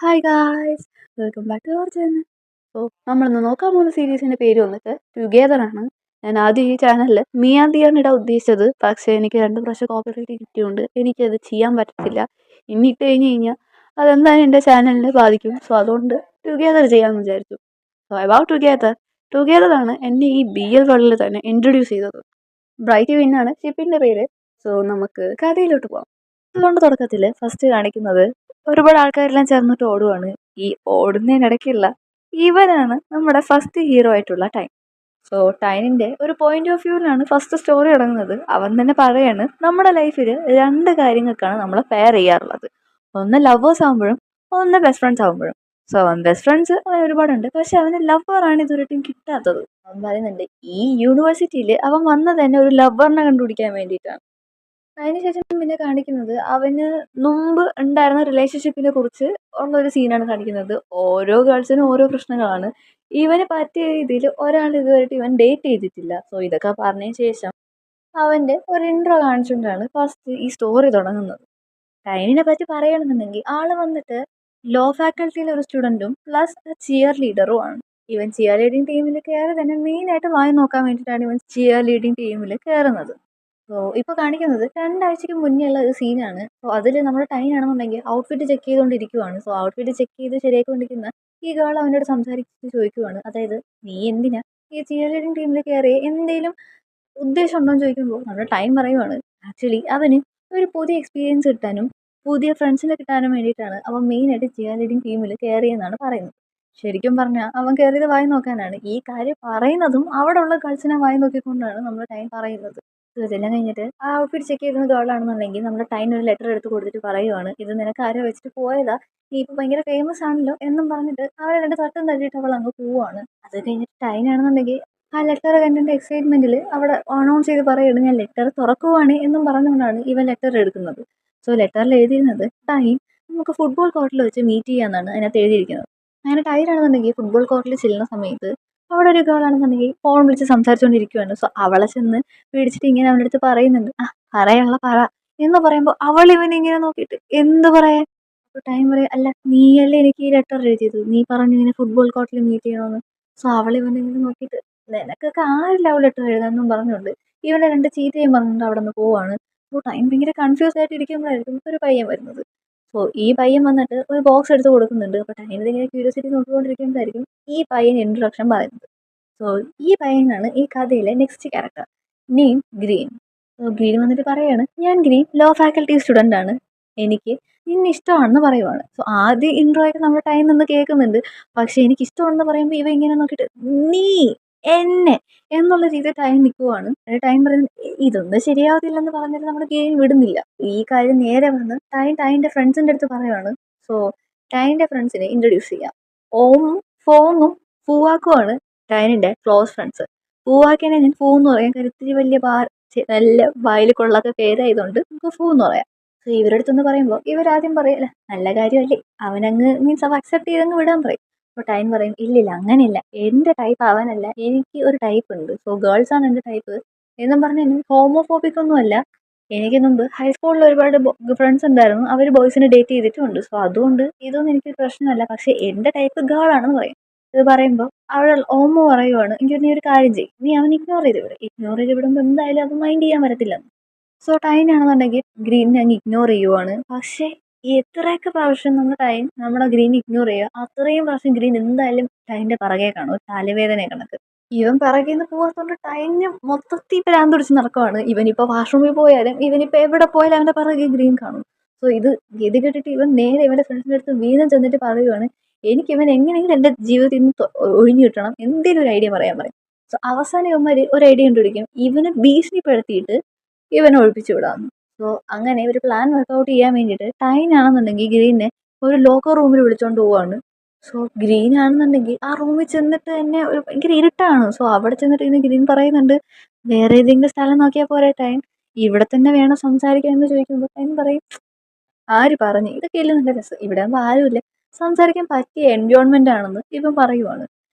Hi guys, welcome back to our channel. So നമ്മളിന്ന് നോക്കാൻ പോകുന്ന സീരീസിൻ്റെ പേര് വന്നിട്ട് ടുഗെദർ ആണ്. ഞാൻ ആദ്യം ഈ ചാനലിൽ മിയാന്തിയാണ് ഇടാൻ ഉദ്ദേശിച്ചത്, പക്ഷേ എനിക്ക് 2 പ്രാവശ്യം കോപ്പിറൈറ്റ് കിട്ടിയുകൊണ്ട് എനിക്കത് ചെയ്യാൻ പറ്റത്തില്ല. ഇനി ഇട്ട് കഴിഞ്ഞാൽ അതെന്തായാലും എൻ്റെ ചാനലിനെ ബാധിക്കും. സോ അതുകൊണ്ട് ടുഗെദർ ചെയ്യാമെന്ന് വിചാരിച്ചു. സോ അബൌട്ട് ടുഗെദർ ആണ് എന്നെ ഈ BL വേൾഡിൽ തന്നെ ഇൻട്രൊഡ്യൂസ് ചെയ്തത്. ബ്രൈറ്റ് വിന്നാണ് ഷിപ്പിൻ്റെ പേര്. സോ നമുക്ക് കഥയിലോട്ട് പോകാം. അതുകൊണ്ട് തുടക്കത്തിൽ ഫസ്റ്റ് കാണിക്കുന്നത് ഒരുപാട് ആൾക്കാരെല്ലാം ചേർന്നിട്ട് ഓടുവാണ്. ഈ ഓടുന്നതിനിടയ്ക്കുള്ള ഇവനാണ് നമ്മുടെ ഫസ്റ്റ് ഹീറോ ആയിട്ടുള്ള ടൈം. സോ ടൈനിൻ്റെ ഒരു പോയിന്റ് ഓഫ് വ്യൂവിലാണ് ഫസ്റ്റ് സ്റ്റോറി തുടങ്ങുന്നത്. അവൻ തന്നെ പറയാണ്, നമ്മുടെ ലൈഫിൽ 2 കാര്യങ്ങൾക്കാണ് നമ്മൾ പെയർ ചെയ്യാറുള്ളത്. ഒന്ന് ലവേഴ്സ് ആകുമ്പോഴും ഒന്ന് ബെസ്റ്റ് ഫ്രണ്ട്സ് ആകുമ്പോഴും. സോ അവൻ ബെസ്റ്റ് ഫ്രണ്ട്സ് അവൻ ഒരുപാടുണ്ട്, പക്ഷെ അവന് ലവറാണ് ഇതുവരെയും കിട്ടാത്തത്. അവൻ പറയുന്നുണ്ട് ഈ യൂണിവേഴ്സിറ്റിയിൽ അവൻ വന്നത് തന്നെ ഒരു ലവറിനെ കണ്ടുപിടിക്കാൻ വേണ്ടിയിട്ടാണ്. അതിനുശേഷം പിന്നെ കാണിക്കുന്നത് അവന് മുമ്പ് ഉണ്ടായിരുന്ന റിലേഷൻഷിപ്പിനെ കുറിച്ച് ഉള്ള ഒരു സീനാണ് കാണിക്കുന്നത്. ഓരോ ഗേൾസിനും ഓരോ പ്രശ്നങ്ങളാണ്. ഇവന് പറ്റിയ രീതിയിൽ ഒരാൾ ഇതുവരെയായിട്ട് ഇവൻ ഡേറ്റ് ചെയ്തിട്ടില്ല. സോ ഇതൊക്കെ പറഞ്ഞതിന് ശേഷം അവൻ്റെ ഒരു ഇൻട്രോ കാണിച്ചുകൊണ്ടാണ് ഫസ്റ്റ് ഈ സ്റ്റോറി തുടങ്ങുന്നത്. ടൈനിനെ പറ്റി പറയുകയാണെന്നുണ്ടെങ്കിൽ ആള് വന്നിട്ട് ലോ ഫാക്കൽറ്റിയിലെ ഒരു സ്റ്റുഡൻറ്റും പ്ലസ് ചിയർ ലീഡറും ആണ്. ഇവൻ ചിയർ ലീഡിങ് ടീമിൽ കയറി തന്നെ മെയിനായിട്ട് വായി നോക്കാൻ വേണ്ടിയിട്ടാണ് ഇവൻ ചിയർ ലീഡിങ് ടീമിൽ കയറുന്നത്. സോ ഇപ്പോൾ കാണിക്കുന്നത് 2 ആഴ്ചയ്ക്ക് മുന്നേ ഉള്ള ഒരു സീനാണ്. സോ അതിൽ നമ്മുടെ ടൈം ആണെന്നുണ്ടെങ്കിൽ ഔട്ട്ഫിറ്റ് ചെക്ക് ചെയ്തുകൊണ്ടിരിക്കുവാണ്. സോ ഔട്ട്ഫിറ്റ് ചെക്ക് ചെയ്ത് ശരിയായിക്കൊണ്ടിരിക്കുന്ന ഈ ഗേൾ അവനോട് സംസാരിച്ച് ചോദിക്കുവാണ്, അതായത് നീ എന്തിനാ ഈ ചിയർ ലീഡിങ് ടീമിൽ കയറി, എന്തെങ്കിലും ഉദ്ദേശം ഉണ്ടോ എന്ന് ചോദിക്കുമ്പോൾ നമ്മുടെ ടൈം പറയുവാണ്, ആക്ച്വലി അവന് ഒരു പുതിയ എക്സ്പീരിയൻസ് കിട്ടാനും പുതിയ ഫ്രണ്ട്സിനെ കിട്ടാനും വേണ്ടിയിട്ടാണ് അവൻ മെയിനായിട്ട് ചിയർ ലീഡിങ് ടീമിൽ കയറിയെന്നാണ് പറയുന്നത്. ശരിക്കും പറഞ്ഞാൽ അവൻ കയറിയത് വായി നോക്കാനാണ്. ഈ കാര്യം പറയുന്നതും അവിടെ ഉള്ള ഗേൾസിനെ വായി നോക്കിക്കൊണ്ടാണ് നമ്മുടെ ടൈം പറയുന്നത്. ഇതെല്ലാം കഴിഞ്ഞിട്ട് ആ ഔട്ട്ഫിറ്റ് ചെക്ക് ചെയ്യുന്ന ഗേളാണെന്നുണ്ടെങ്കിൽ നമ്മുടെ ടൈം ഒരു ലെറ്റർ എടുത്ത് കൊടുത്തിട്ട് പറയുവാണ്, ഇത് നിനക്ക് ആരോ വെച്ചിട്ട് പോയതാ, നീ ഇപ്പം ഭയങ്കര ഫേമസ് ആണല്ലോ എന്നും പറഞ്ഞിട്ട് അവരെ 2 തട്ടും തട്ടിയിട്ട് അവൾ അങ്ങ് പോവാണ്. അത് കഴിഞ്ഞിട്ട് ടൈം ആണെന്നുണ്ടെങ്കിൽ ആ ലെറ്റർ കണ്ടിട്ട് എക്സൈറ്റ്മെന്റിൽ അവിടെ അനൗൺസ് ചെയ്ത് പറയുന്നത്, ഞാൻ ലെറ്റർ തുറക്കുവാണ് എന്നും പറഞ്ഞുകൊണ്ടാണ് ഇവൻ ലെറ്റർ എടുക്കുന്നത്. സോ ലെറ്ററിൽ എഴുതിയിരുന്നത് ടൈം നമുക്ക് ഫുട്ബോൾ കോർട്ടിൽ വെച്ച് മീറ്റ് ചെയ്യാമെന്നാണ് അതിനകത്ത് എഴുതിയിരിക്കുന്നത്. അങ്ങനെ ടൈം ആണെന്നുണ്ടെങ്കിൽ ഫുട്ബോൾ കോർട്ടിൽ ചെല്ലുന്ന സമയത്ത് അവിടെ ഒരു ഗേളാണെന്നുണ്ടെങ്കിൽ ഫോൺ വിളിച്ച് സംസാരിച്ചുകൊണ്ടിരിക്കുകയാണ്. സോ അവളെ ചെന്ന് പിടിച്ചിട്ട് ഇങ്ങനെ അവൻ്റെ അടുത്ത് പറയുന്നുണ്ട്, ആ പറയാനുള്ള പറ എന്ന് പറയുമ്പോൾ അവൾ ഇവനിങ്ങനെ നോക്കിയിട്ട് എന്ത് പറയാൻ. അപ്പോൾ ടൈം പറയും, അല്ല നീയല്ലേ എനിക്ക് ഈ ലെറ്റർ എഴുതിയത്, നീ പറഞ്ഞു ഇങ്ങനെ ഫുട്ബോൾ കോർട്ടിൽ മീറ്റ് ചെയ്യണമെന്ന്. സോ അവൾ ഇവനിങ്ങനെ നോക്കിയിട്ട് നിനക്കൊക്കെ ആരില്ല അവൾ ലെറ്റർ എഴുതാമെന്നും പറഞ്ഞുകൊണ്ട് ഇവനെ 2 ചീത്തയും പറഞ്ഞുകൊണ്ട് അവിടെ നിന്ന് പോവാണ്. അപ്പോൾ ടൈം ഭയങ്കര കൺഫ്യൂസ് ആയിട്ട് ഇരിക്കുമ്പോഴായിരിക്കും ഒരു പയ്യൻ വരുന്നത്. സോ ഈ പയ്യൻ വന്നിട്ട് ഒരു ബോക്സ് എടുത്ത് കൊടുക്കുന്നുണ്ട്. അപ്പോൾ ടൈം ഇതിങ്ങനെ ക്യൂരിയോസിറ്റി നോക്കിക്കൊണ്ടിരിക്കുമ്പോഴായിരിക്കും ഈ പയ്യൻ ഇൻട്രൊഡക്ഷൻ പറയുന്നത്. സോ ഈ പയ്യനാണ് ഈ കഥയിലെ next character, name green. So green വന്നിട്ട് പറയാണ്, ഞാൻ ഗ്രീൻ ലോ ഫാക്കൽറ്റി സ്റ്റുഡൻ്റ് ആണ്, എനിക്ക് നിന്നെ ഇഷ്ടമാണെന്ന് പറയുവാണ്. സോ ആദ്യം ഇൻട്രോ ആയിട്ട് നമ്മുടെ ടൈം നിന്ന് കേൾക്കുന്നുണ്ട്. പക്ഷെ എനിക്ക് ഇഷ്ടമാണെന്ന് പറയുമ്പോൾ ഇവ ഇങ്ങനെ നോക്കിയിട്ട് നീ എന്നെ എന്നുള്ള രീതിയിൽ ടൈം നിൽക്കുവാണ്. ടൈം പറയുന്നത് ഇതൊന്നും ശരിയാവത്തില്ലെന്ന് പറഞ്ഞിട്ട് നമ്മുടെ ഗെയിം വിടുന്നില്ല. ഈ കാര്യം നേരെ വന്ന് ടൈമിൻ്റെ ഫ്രണ്ട്സിൻ്റെ അടുത്ത് പറയുവാണ്. സോ ടൈമിൻ്റെ ഫ്രണ്ട്സിനെ ഇൻട്രൊഡ്യൂസ് ചെയ്യാം. ഓമും ഫോങ്ങും ഫൂവാക്കുമാണ് ടൈനിൻ്റെ ക്ലോസ് ഫ്രണ്ട്സ്. പൂവാക്കിനെ ഞാൻ ഫൂ എന്ന് പറയാം, കാര്യം ഇത്തിരി വലിയ നല്ല വായിൽ കൊള്ളാത്ത പേരായതുകൊണ്ട് നമുക്ക് ഫൂ എന്ന് പറയാം. സോ ഇവരുടെ അടുത്തെന്ന് പറയുമ്പോൾ ഇവരാദ്യം പറയില്ല, നല്ല കാര്യമല്ലേ, അവനങ്ങ് മീൻസ് അവ അക്സെപ്റ്റ് ചെയ്തങ്ങ് വിടാൻ പറയും. അപ്പോൾ ടൈം പറയും, ഇല്ലില്ല അങ്ങനെയില്ല, എൻ്റെ ടൈപ്പ് അവനല്ല, എനിക്ക് ഒരു ടൈപ്പ് ഉണ്ട്, സോ ഗേൾസ് ആണ് എൻ്റെ ടൈപ്പ് എന്നും പറഞ്ഞ് എനിക്ക് ഹോമോഫോബിക് ഒന്നും അല്ല. എനിക്ക് മുമ്പ് ഹൈസ്കൂളിൽ ഒരുപാട് ഫ്രണ്ട്സ് ഉണ്ടായിരുന്നു, അവർ ബോയ്സിനെ ഡേറ്റ് ചെയ്തിട്ടുമുണ്ട്. സോ അതുകൊണ്ട് ഇതൊന്നും എനിക്കൊരു പ്രശ്നമല്ല, പക്ഷേ എൻ്റെ ടൈപ്പ് ഗേൾ ആണെന്ന് പറയും. ഇത് പറയുമ്പോൾ അവൾ ഓമോ പറയുവാണ്, എനിക്ക് നീ ഒരു കാര്യം ചെയ്യും, നീ അവൻ ഇഗ്നോർ ചെയ്ത് വിടുമ്പോൾ എന്തായാലും അത് മൈൻഡ് ചെയ്യാൻ പറ്റത്തില്ല. സോ ടൈം ആണെന്നുണ്ടെങ്കിൽ ഗ്രീനിനെ അങ്ങ് ഇഗ്നോർ ചെയ്യുവാണ്. പക്ഷേ എത്രയൊക്കെ പ്രാവശ്യം നമ്മുടെ ഗ്രീൻ ഇഗ്നോർ ചെയ്യുക, അത്രയും പ്രാവശ്യം ഗ്രീൻ എന്തായാലും ടൈമിൻ്റെ പിറകെ കാണും, ഒരു തലവേദന കണക്ക്. ഇവൻ പിറകെ നിന്ന് പോകാത്തതുകൊണ്ട് ടൈമിന് മൊത്തത്തിൽ ഭ്രാന്ത് പിടിച്ച് നടക്കുവാണ്. ഇവനിപ്പോൾ വാഷ്റൂമിൽ പോയാലും ഇവനിപ്പോൾ എവിടെ പോയാലും അവൻ്റെ പിറകെ ഗ്രീൻ കാണും. സോ ഇത് കേട്ടിട്ട് ഇവൻ നേരെ ഇവൻ്റെ ഫ്രണ്ട്സിൻ്റെ അടുത്ത് വീണ്ടും ചെന്നിട്ട് പറയുവാണ്, എനിക്ക് ഇവൻ എങ്ങനെയെങ്കിലും എൻ്റെ ജീവിതത്തിൽ നിന്ന് ഒഴിഞ്ഞു കിട്ടണം, എന്തെങ്കിലും ഒരു ഐഡിയ പറയാൻ പറയും. സോ അവസാനം ഇവന്മാർ ഒരു ഐഡിയ കണ്ടുപിടിക്കും, ഇവനെ ഭീഷണിപ്പെടുത്തിയിട്ട് ഇവനെ ഒഴിപ്പിച്ചു വിടാമെന്ന്. സോ അങ്ങനെ ഒരു പ്ലാൻ വർക്കൗട്ട് ചെയ്യാൻ വേണ്ടിയിട്ട് ടൈൻ ആണെന്നുണ്ടെങ്കിൽ ഗ്രീനെ ഒരു ലോക്കർ റൂമിൽ വിളിച്ചുകൊണ്ട് പോവാണ്. സോ ഗ്രീൻ ആണെന്നുണ്ടെങ്കിൽ ആ റൂമിൽ ചെന്നിട്ട് തന്നെ ഒരു ഭയങ്കര ഇരുട്ടാണ്. സോ അവിടെ ചെന്നിട്ട് ഇങ്ങനെ ഗ്രീൻ പറയുന്നുണ്ട്, വേറെ ഏതെങ്കിലും സ്ഥലം നോക്കിയാൽ പോരെ ടൈം, ഇവിടെ തന്നെ വേണം സംസാരിക്കാൻ എന്ന് ചോദിക്കുമ്പോൾ ടൈം പറയും, ആര് പറഞ്ഞു, ഇതൊക്കെ അല്ലേ നല്ല രസം, ഇവിടെ ആകുമ്പോൾ ആരുമില്ല, സംസാരിക്കാൻ പറ്റിയ എൻവയോൺമെൻ്റ് ആണെന്ന് ഇവൻ പറയുവാണ്.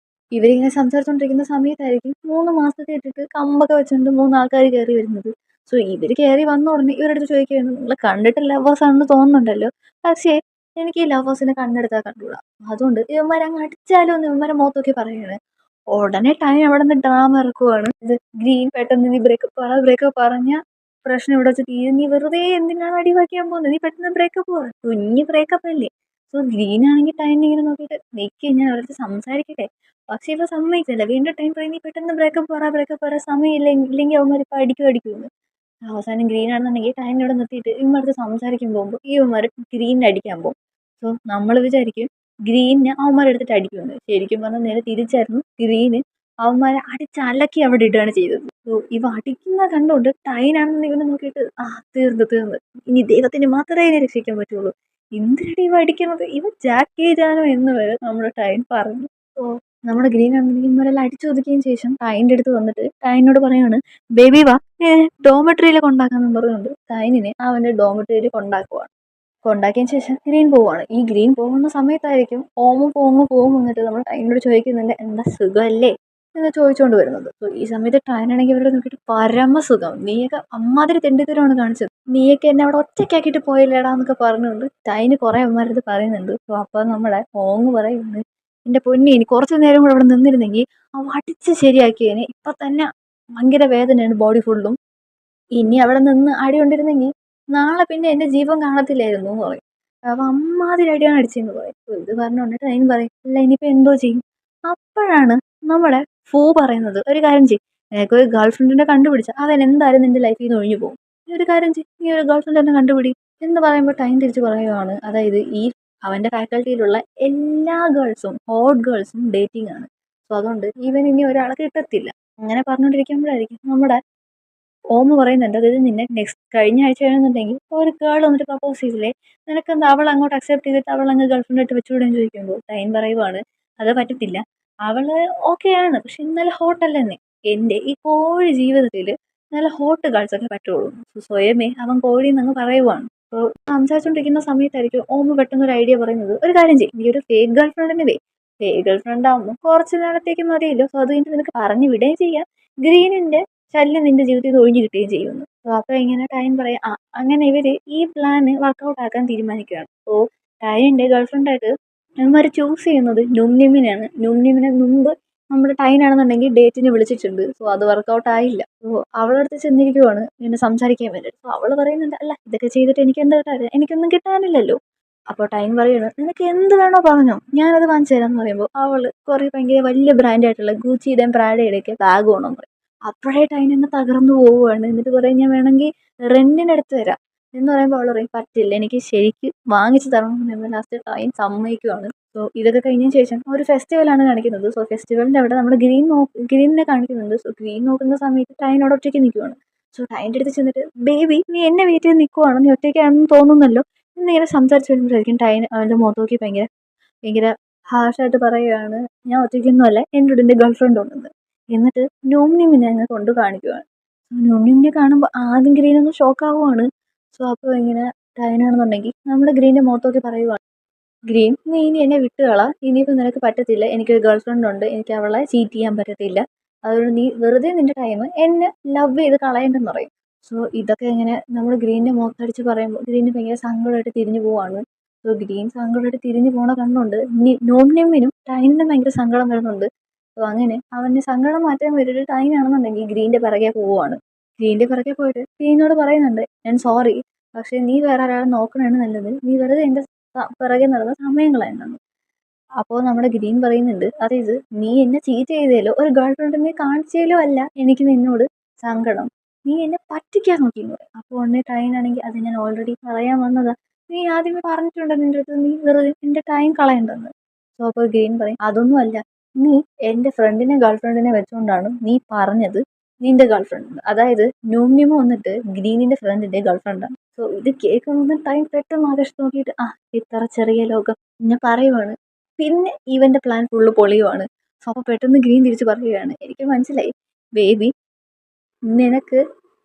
ഇവരിങ്ങനെ സംസാരിച്ചുകൊണ്ടിരിക്കുന്ന സമയത്തായിരിക്കും 3 മാസത്തെ ഇട്ടിട്ട് കമ്പൊക്കെ വെച്ചുകൊണ്ട് 3 ആൾക്കാർ കയറി വരുന്നത്. സോ ഇവർ കയറി വന്ന ഉടനെ ഇവരുടെ അടുത്ത് ചോദിക്കുകയാണ്, നിങ്ങൾ കണ്ടിട്ട് ലവേഴ്സ് ആണെന്ന് തോന്നുന്നുണ്ടല്ലോ, പക്ഷേ എനിക്ക് ഈ ലവേഴ്സിനെ കണ്ണെടുത്താൽ കണ്ടുകൂടാ. അതുകൊണ്ട് ഇവന്മാർ അങ്ങ് അടിച്ചാലോ എന്ന് ഇവന്മാരെ മുഖത്തൊക്കെ പറയാണ്. ഉടനെ ടൈം അവിടെ നിന്ന് ഡ്രാമ ഇറക്കുവാണ്. ഇത് ഗ്രീൻ പെട്ടെന്ന് നീ ബ്രേക്കപ്പ് പറഞ്ഞ പ്രശ്നം ഇവിടെ വെച്ച് തീരും. നീ വെറുതെ എന്തിനാണ് അടി വയ്ക്കാൻ പോകുന്നത്? നീ പെട്ടെന്ന് ബ്രേക്കപ്പ് പറ. കുഞ്ഞ് ബ്രേക്കപ്പ് അല്ലേ. സോ ഗ്രീൻ ആണെങ്കിൽ ടൈം ഇങ്ങനെ നോക്കിയിട്ട് നിൽക്കുക, ഞാൻ അവരുടെ സംസാരിക്കട്ടെ. പക്ഷെ ഇവ സമ്മതിക്കില്ല. വീണ്ടും ടൈം പറയും നീ പെട്ടെന്ന് ബ്രേക്കപ്പ് പറ സമയമില്ല, ഇല്ലെങ്കിൽ അവന്മാർ ഇപ്പം അടിക്കുമെന്ന്. അവസാനം ഗ്രീൻ ആണെന്നുണ്ടെങ്കിൽ ടൈമിനോട് നിർത്തിയിട്ട് ഇവന്മാർക്ക് സംസാരിക്കാൻ പോകുമ്പോൾ ഇവന്മാർ ഗ്രീനിനെ അടിക്കാൻ പോകും. സോ നമ്മൾ വിചാരിക്കും ഗ്രീനിനെ അവന്മാരെ എടുത്തിട്ട് അടിക്കുമെന്ന്. ശരിക്കും പറഞ്ഞാൽ നേരെ തിരിച്ചായിരുന്നു. ഗ്രീന് അവന്മാരെ അടിച്ചലക്കി അവിടെ ഇടുകയാണ് ചെയ്തത്. സോ ഇവ അടിക്കുന്ന കണ്ടുകൊണ്ട് ടൈനാണെന്ന് ഇവനെ നോക്കിയിട്ട് തീർന്ന് ഇനി ദൈവത്തിന് മാത്രമേ ഇതിനെ രക്ഷിക്കാൻ പറ്റുള്ളൂ. എന്തിനടി ഇവ അടിക്കുന്നത്, ഇവ ജാക്കി ജാനോ എന്ന് വരെ നമ്മുടെ ടൈൻ പറഞ്ഞു. സോ നമ്മുടെ ഗ്രീൻ ആണെന്നുണ്ടെങ്കിൽ ഇവരെല്ലാം അടിച്ചൊതുക്കിയതിന് ശേഷം ടൈൻ്റെ അടുത്ത് വന്നിട്ട് ടൈനോട് പറയാണ് ബേബി വാ ഡോമെട്രിയിൽ കൊണ്ടാക്കാന്ന് പറഞ്ഞുകൊണ്ട് ടൈനിനെ അവൻ്റെ ഡോമെട്രിയിൽ കൊണ്ടാക്കിയതിന് ശേഷം ഗ്രീൻ പോവാണ്. ഈ ഗ്രീൻ പോകുന്ന സമയത്തായിരിക്കും പോകും എന്നിട്ട് നമ്മൾ ടൈനോട് ചോദിക്കുന്നുണ്ട് എന്താ സുഖമല്ലേ എന്ന് ചോദിച്ചുകൊണ്ട് വരുന്നത്. സോ ഈ സമയത്ത് ടൈനാണെങ്കിൽ ഇവരുടെ നോക്കിയിട്ട് പരമസുഖം, നീയൊക്കെ അമ്മാതിരി തെണ്ടിത്തരമാണ് കാണിച്ചത്, നീയൊക്കെ എന്നെ അവിടെ ഒറ്റയ്ക്കാക്കിയിട്ട് പോയില്ലേടാ എന്നൊക്കെ പറഞ്ഞുകൊണ്ട് ടൈന് കുറേ അമ്മമാരത് പറയുന്നുണ്ട്. സോ അപ്പോൾ നമ്മുടെ പറയുന്നുണ്ട് എൻ്റെ പൊന്നി ഇനി കുറച്ച് നേരം കൂടെ അവിടെ നിന്നിരുന്നെങ്കിൽ അവ അടിച്ച് ശരിയാക്കിയേനെ, ഇപ്പം തന്നെ ഭയങ്കര വേദനയാണ് ബോഡി ഫുള്ളും, ഇനി അവിടെ നിന്ന് അടി കൊണ്ടിരുന്നെങ്കിൽ നാളെ പിന്നെ എൻ്റെ ജീവൻ കാണത്തില്ലായിരുന്നു എന്ന് പറയും. അപ്പം അമ്മാതിരി അടിയാണ് അടിച്ചതെന്ന് പറയും. ഇത് പറഞ്ഞുകൊണ്ട് ടൈൻ പറയും അല്ല ഇനിയിപ്പോൾ എന്തോ ചെയ്യും. അപ്പോഴാണ് നമ്മുടെ പറയുന്നത് ഒരു കാര്യം ചെയ്യും, നിനക്കൊരു ഗേൾ ഫ്രണ്ടിനെ കണ്ടുപിടിച്ച അവൻ എന്തായാലും നിന്റെ ലൈഫിൽ നിന്ന് ഒഴിഞ്ഞു പോകും, നീ ഒരു കാര്യം ചെയ്യും, നീ ഒരു ഗേൾ ഫ്രണ്ട് തന്നെ കണ്ടുപിടി എന്ന് പറയുമ്പോൾ ടൈം തിരിച്ച് പറയുകയാണ്. അതായത് ഈ അവൻ്റെ ഫാക്കൽറ്റിയിലുള്ള എല്ലാ ഗേൾസും ഹോട്ട് ഗേൾസും ഡേറ്റിംഗ് ആണ്. സോ അതുകൊണ്ട് ഇവൻ ഇനി ഒരാളെ കിട്ടത്തില്ല. അങ്ങനെ പറഞ്ഞുകൊണ്ടിരിക്കുമ്പോഴായിരിക്കും നമ്മുടെ പറയുന്നുണ്ട് അതായത് നിന്നെ കഴിഞ്ഞ ആഴ്ച ആണെന്നുണ്ടെങ്കിൽ ഒരു ഗേൾ വന്നിട്ട് പ്രപ്പോസ് ചെയ്തില്ലേ, നിനക്കെന്താ അവൾ അങ്ങോട്ട് അക്സെപ്റ്റ് ചെയ്തിട്ട് അവൾ അങ്ങ് ഗേൾഫ്രണ്ട് ആയിട്ട് വെച്ചുകൂടെന്ന് ചോദിക്കുമ്പോൾ ടൈം പറയുവാണ് അത് പറ്റത്തില്ല, അവള് ഓക്കെയാണ് പക്ഷെ ഇന്നലെ ഹോട്ടല്ലെന്നേ, എൻ്റെ ഈ കോഴി ജീവിതത്തിൽ നല്ല ഹോട്ട് ഗേൾസൊക്കെ പറ്റുള്ളൂ. സ്വയമേ അവൻ കോഴി എന്നങ്ങ് പറയുവാണ്. അപ്പോൾ സംസാരിച്ചുകൊണ്ടിരിക്കുന്ന സമയത്തായിരിക്കും പെട്ടെന്ന് ഒരു ഐഡിയ പറയുന്നത് ഒരു കാര്യം ചെയ്യും, നീ ഒരു ഫേക്ക് ഗേൾഫ്രണ്ടിനെ ഫേക്ക് ഗേൾഫ്രണ്ട് ആകുമ്പോൾ കുറച്ച് നേരത്തേക്ക് മതിയല്ലോ. സോ അത് കഴിഞ്ഞിട്ട് നിനക്ക് പറഞ്ഞു വിടുകയും ചെയ്യാം, ഗ്രീനിൻ്റെ ശല്യം നിന്റെ ജീവിതത്തിൽ നിന്ന് ഒഴിഞ്ഞു കിട്ടുകയും ചെയ്യുമെന്ന്. സോ അപ്പോൾ ഇങ്ങനെ ടൈം പറയാം അങ്ങനെ ഇവർ ഈ പ്ലാന് വർക്കൗട്ട് ആക്കാൻ തീരുമാനിക്കുകയാണ്. സോ ടൈൻ്റെ ഗേൾഫ്രണ്ടായിട്ട് ഇവന്മാർ ചൂസ് ചെയ്യുന്നത് നുംനിമിനെയാണ്. നുംനിമിനെ മുമ്പ് നമ്മുടെ ടൈനാണെന്നുണ്ടെങ്കിൽ ഡേറ്റിന് വിളിച്ചിട്ടുണ്ട്. സോ അത് വർക്കൗട്ട് ആയില്ല. സോ അവളുടെ അടുത്ത് ചെന്നിരിക്കുവാണ് ഇങ്ങനെ സംസാരിക്കാൻ വേണ്ടിയിട്ട്. സോ അവൾ പറയുന്നുണ്ട് അല്ല ഇതൊക്കെ ചെയ്തിട്ട് എനിക്ക് എന്താ കിട്ടാൻ, എനിക്കൊന്നും കിട്ടാനില്ലല്ലോ. അപ്പോൾ ടൈം പറയുന്നത് നിനക്ക് എന്ത് വേണോ പറഞ്ഞോ ഞാനത് വാങ്ങിച്ചു തരാമെന്ന് പറയുമ്പോൾ അവൾ കുറേ ഭയങ്കര വലിയ ബ്രാൻഡായിട്ടുള്ള ഗൂച്ചിയുടെയും പ്രാഡയുടെയൊക്കെ ബാഗ് വേണമെന്ന് പറയും. അപ്പോഴേ ടൈൻ എന്നെ തകർന്നു പോവുകയാണ്. എന്നിട്ട് പറയും ഞാൻ വേണമെങ്കിൽ റെൻറ്റിനെടുത്ത് തരാം എന്ന് പറയുമ്പോൾ അവൾ പറയും പറ്റില്ല എനിക്ക് ശരിക്ക് വാങ്ങിച്ചു തരണം എന്ന് പറയുമ്പോൾ ലാസ്റ്റ് ടൈം സമ്മതിക്കുവാണ്. സോ ഇതൊക്കെ കഴിഞ്ഞതിന് ശേഷം ഒരു ഫെസ്റ്റിവലാണ് കാണിക്കുന്നത്. സോ ഫെസ്റ്റിവലിൻ്റെ അവിടെ നമ്മൾ ഗ്രീനിനെ കാണിക്കുന്നുണ്ട്. സോ ഗ്രീൻ നോക്കുന്ന സമയത്ത് ടൈനോട് ഒറ്റയ്ക്ക് നിൽക്കുവാണ്. സോ ടൈൻ്റെ അടുത്ത് ചെന്നിട്ട് ബേബി നീ എന്നെ വെയിറ്റ് ചെയ്ത് നിൽക്കുവാണ്, നീ ഒറ്റയ്ക്കാണെന്ന് തോന്നുന്നല്ലോ എന്നിങ്ങനെ സംസാരിച്ച് വരുമ്പോഴായിരിക്കും ടൈൻ അവൻ്റെ മുഖത്ത് നോക്കി ഭയങ്കര ഹാർഷായിട്ട് പറയുകയാണ് ഞാൻ ഒറ്റയ്ക്കൊന്നുമല്ല, എൻ്റെ കൂടെ എൻ്റെ ഗേൾഫ്രണ്ട് ഉണ്ടെന്ന്. എന്നിട്ട് നോംനിമിനെ അങ്ങ് കൊണ്ട് കാണിക്കുവാണ്. നോംനിമിനെ കാണുമ്പോൾ ആദ്യം ഗ്രീനൊന്ന് ഷോക്കാവുകയാണ്. സോ അപ്പോൾ ഇങ്ങനെ ടൈനാണെന്നുണ്ടെങ്കിൽ നമ്മുടെ ഗ്രീൻ്റെ മുഖത്തൊക്കെ പറയുവാണ് ഗ്രീൻ നീ ഇനി എന്നെ വിട്ടുകളാ, ഇനിയിപ്പോൾ നിനക്ക് പറ്റത്തില്ല, എനിക്കൊരു ഗേൾഫ്രണ്ട് ഉണ്ട്, എനിക്ക് അവളെ ചീറ്റ് ചെയ്യാൻ പറ്റത്തില്ല, അതുകൊണ്ട് നീ വെറുതെ നിൻ്റെ ടൈം എന്നെ ലവ് ചെയ്ത് കളയണ്ടെന്ന് പറയും. സോ ഇതൊക്കെ ഇങ്ങനെ നമ്മൾ ഗ്രീനിൻ്റെ മുഖത്തടിച്ച് പറയുമ്പോൾ ഗ്രീന് ഭയങ്കര സങ്കടമായിട്ട് തിരിഞ്ഞു പോവാണ്. സോ ഗ്രീൻ സങ്കടമായിട്ട് തിരിഞ്ഞു പോണ കണ്ടുകൊണ്ട് നോംനിമിനും ടൈനിനും ഭയങ്കര സങ്കടം വരുന്നുണ്ട്. സോ അങ്ങനെ അവൻ്റെ സങ്കടം മാറ്റാൻ വേണ്ടിയിട്ട് ടൈനാണെന്നുണ്ടെങ്കിൽ ഗ്രീൻ്റെ പിറകെ പോവുകയാണ്. ഗ്രീൻ്റെ പിറകെ പോയിട്ട് ഗ്രീനോട് പറയുന്നുണ്ട് ഞാൻ സോറി, പക്ഷേ നീ വേറെ ഒരാളെ നോക്കണതാണ് നല്ലത്, നീ വെറുതെ എൻ്റെ പിറകെ നടന്ന സമയം കളയണ്ടെന്ന്. അപ്പോൾ നമ്മുടെ ഗ്രീൻ പറയുന്നുണ്ട് അതായത് നീ എന്നെ ചീറ്റ് ചെയ്തേലോ ഒരു ഗേൾ ഫ്രണ്ടിനെ കാണിച്ചേലോ അല്ല എനിക്ക് നിന്നോട് സങ്കടം, നീ എന്നെ പറ്റിക്കാൻ നോക്കിയെന്ന് പറയും. അപ്പോൾ ഉടനെ ടൈനാണെങ്കിൽ അത് ഞാൻ ഓൾറെഡി പറയാൻ വന്നതാ, നീ ആദ്യമേ പറഞ്ഞിട്ടുണ്ട് നിൻ്റെ അടുത്ത് നീ വെറുതെ എൻ്റെ ടൈം കളയണ്ടെന്ന്. സോ അപ്പോൾ ഗ്രീൻ പറയും അതൊന്നും അല്ല, നീ എൻ്റെ ഫ്രണ്ടിനെ ഗേൾ ഫ്രണ്ടിനെ വെച്ചുകൊണ്ടാണ് നീ പറഞ്ഞത് നിൻ്റെ ഗേൾ ഫ്രണ്ട്, അതായത് നോംനിമ വന്നിട്ട് ഗ്രീനിൻ്റെ ഫ്രണ്ടിൻ്റെ ഗേൾ ഫ്രണ്ടാണ്. സോ ഇത് കേൾക്കുന്നത് ടൈം പെട്ടെന്ന് ആകാശത്ത് നോക്കിയിട്ട് ഇത്ര ചെറിയ ലോകം ഞാൻ പറയുവാണ്, പിന്നെ ഇവൻ്റെ പ്ലാൻ ഫുള്ള് പൊളിയുവാണ്. സോ അപ്പോൾ പെട്ടെന്ന് ഗ്രീൻ തിരിച്ച് പറയുകയാണ് എനിക്ക് മനസ്സിലായി ബേബി, നിനക്ക്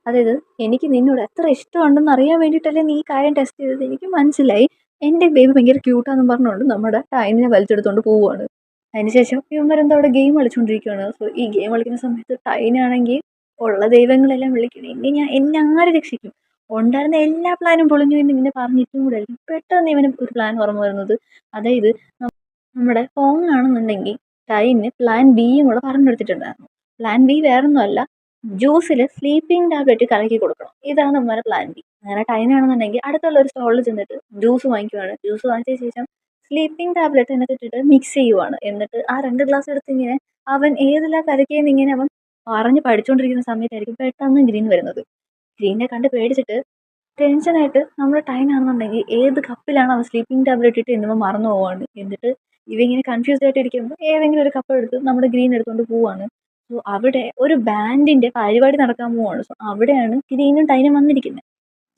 അതായത് എനിക്ക് നിന്നോട് എത്ര ഇഷ്ടമുണ്ടെന്ന് അറിയാൻ വേണ്ടിയിട്ടല്ലേ നീ ഈ കാര്യം ടെസ്റ്റ് ചെയ്തത്, എനിക്ക് മനസ്സിലായി, എൻ്റെ ബേബി ഭയങ്കര ക്യൂട്ടാണെന്ന് പറഞ്ഞുകൊണ്ട് നമ്മുടെ ടൈമിനെ വലിച്ചെടുത്തുകൊണ്ട് പോവുകയാണ്. അതിനുശേഷം ഇവന്മാരെന്തോ അവിടെ ഗെയിം കളിച്ചുകൊണ്ടിരിക്കുകയാണ്. സോ ഈ ഗെയിം കളിക്കുന്ന സമയത്ത് ടൈനാണെങ്കിൽ ഉള്ള ദൈവങ്ങളെല്ലാം വിളിക്കണം എന്നെ ആര് രക്ഷിക്കും, ഉണ്ടായിരുന്ന എല്ലാ പ്ലാനും പൊളിഞ്ഞു എന്ന് ഇങ്ങനെ പറഞ്ഞിട്ടും കൂടെ ആയിരിക്കും പെട്ടെന്ന് ഇവന് ഒരു പ്ലാൻ ഓർമ്മ വരുന്നത്. അതായത് നമ്മുടെ ഹോങ് ആണെന്നുണ്ടെങ്കിൽ ടൈമിന് പ്ലാൻ ബിയും കൂടെ പറഞ്ഞെടുത്തിട്ടുണ്ടായിരുന്നു. പ്ലാൻ ബി വേറൊന്നുമല്ല, ജ്യൂസിൽ സ്ലീപ്പിംഗ് ടാബ്ലറ്റ് കലക്കി കൊടുക്കണം. ഇതാണ് നമ്മുടെ പ്ലാൻ ബി. അങ്ങനെ ടൈനാണെന്നുണ്ടെങ്കിൽ അടുത്തുള്ള ഒരു സ്റ്റോളിൽ ചെന്നിട്ട് ജ്യൂസ് വാങ്ങിക്കുവാണ്. ജ്യൂസ് വാങ്ങിച്ച ശേഷം സ്ലീപ്പിംഗ് ടാബ്ലറ്റ് എന്നിട്ട് ഇട്ടിട്ട് മിക്സ് ചെയ്യുവാണ്. എന്നിട്ട് ആ 2 ഗ്ലാസ് എടുത്ത് ഇങ്ങനെ അവൻ ഏതെല്ലാം കലക്കിയെന്ന് ഇങ്ങനെ അവൻ പറഞ്ഞ് പഠിച്ചുകൊണ്ടിരിക്കുന്ന സമയത്തായിരിക്കും പെട്ടെന്ന് ഗ്രീൻ വരുന്നത്. ഗ്രീനെ കണ്ട് പേടിച്ചിട്ട് ടെൻഷനായിട്ട് നമ്മുടെ ടൈനാണെന്നുണ്ടെങ്കിൽ ഏത് കപ്പിലാണ് അവൻ സ്ലീപ്പിംഗ് ടാബ്ലറ്റ് ഇട്ട് എന്നിവ മറന്നു പോവാണ്. എന്നിട്ട് ഇവ ഇങ്ങനെ കൺഫ്യൂസ്ഡ് ആയിട്ട് ഇരിക്കുമ്പോൾ ഏതെങ്കിലും ഒരു കപ്പ് എടുത്ത് നമ്മുടെ ഗ്രീൻ എടുത്തുകൊണ്ട് പോവാണ്. സോ അവിടെ ഒരു ബാൻഡിന്റെ പരിപാടി നടക്കാൻ പോവാണ്. സോ അവിടെയാണ് ഗ്രീനും ടൈനും വന്നിരിക്കുന്നത്.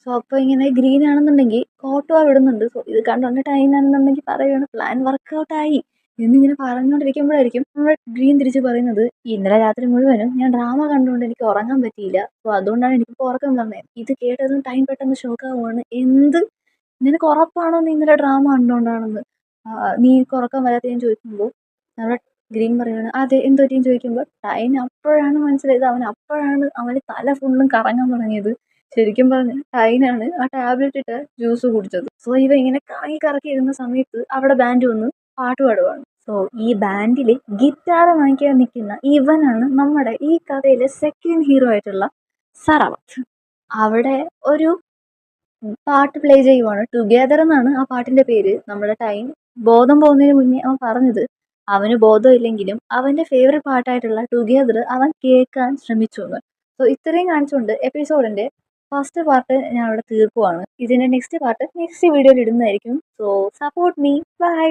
സോ അപ്പോൾ ഇങ്ങനെ ഗ്രീൻ ആണെന്നുണ്ടെങ്കിൽ കോട്ടോ വിടുന്നുണ്ട്. സോ ഇത് കണ്ടുകൊണ്ട് ടൈൻ ആണെന്നുണ്ടെങ്കിൽ പറയുകയാണ് പ്ലാൻ വർക്കൗട്ടായി എന്നിങ്ങനെ പറഞ്ഞുകൊണ്ടിരിക്കുമ്പോഴായിരിക്കും നമ്മുടെ ഗ്രീൻ തിരിച്ച് പറയുന്നത്, ഇന്നലെ രാത്രി മുഴുവനും ഞാൻ ഡ്രാമ കണ്ടുകൊണ്ട് എനിക്ക് ഉറങ്ങാൻ പറ്റിയില്ല. സോ അതുകൊണ്ടാണ് എനിക്കിപ്പോൾ ഉറക്കം പറഞ്ഞത്. ഇത് കേട്ടതും ടൈം പെട്ടെന്ന് ഷോക്കാവുകയാണ്. എന്ത്, നിനക്ക് ഉറപ്പാണോ നീ ഇന്നലെ ഡ്രാമ കണ്ടുകൊണ്ടാണെന്ന്? നീ ഉറക്കം വരാത്തതെന്ന് ചോദിക്കുമ്പോൾ നമ്മുടെ ഗ്രീൻ പറയുകയാണ് അതെ എന്ത് പറ്റിയെന്ന് ചോദിക്കുമ്പോൾ ടൈൻ അപ്പോഴാണ് മനസ്സിലായത്. അപ്പോഴാണ് അവന് തല ഫുള്ളും കറങ്ങാൻ തുടങ്ങിയത്. ശരിക്കും പറഞ്ഞാൽ ടൈനാണ് ആ ടാബ്ലറ്റ് ഇട്ട ജ്യൂസ് കുടിച്ചത്. സോ ഇവ ഇങ്ങനെ കറങ്ങി കറക്കി ഇരുന്ന സമയത്ത് അവിടെ ബാൻഡ് വന്ന് പാട്ട് പാടുവാണ്. സോ ഈ ബാൻഡിൽ ഗിറ്റാർ വാങ്ങിക്കാൻ നിൽക്കുന്ന ഇവനാണ് നമ്മുടെ ഈ കഥയിലെ സെക്കൻഡ് ഹീറോ ആയിട്ടുള്ള സറവത്ത്. അവിടെ ഒരു പാട്ട് പ്ലേ ചെയ്യുവാണ്. ടുഗെദർ എന്നാണ് ആ പാട്ടിന്റെ പേര്. നമ്മുടെ ടൈം ബോധം പോകുന്നതിന് മുന്നേ അവൻ പറഞ്ഞത് അവന് ബോധമില്ലെങ്കിലും അവന്റെ ഫേവറേറ്റ് പാട്ടായിട്ടുള്ള ടുഗെദർ അവൻ കേൾക്കാൻ ശ്രമിച്ചു എന്ന്. സോ ഇത്രയും കാണിച്ചുകൊണ്ട് എപ്പിസോഡിന്റെ ഫസ്റ്റ് പാർട്ട് ഞാൻ അവിടെ തീർക്കുവാണ്. ഇതിന്റെ നെക്സ്റ്റ് പാർട്ട് നെക്സ്റ്റ് വീഡിയോയിൽ ഇടുന്നതായിരിക്കും. So support me. ബൈ.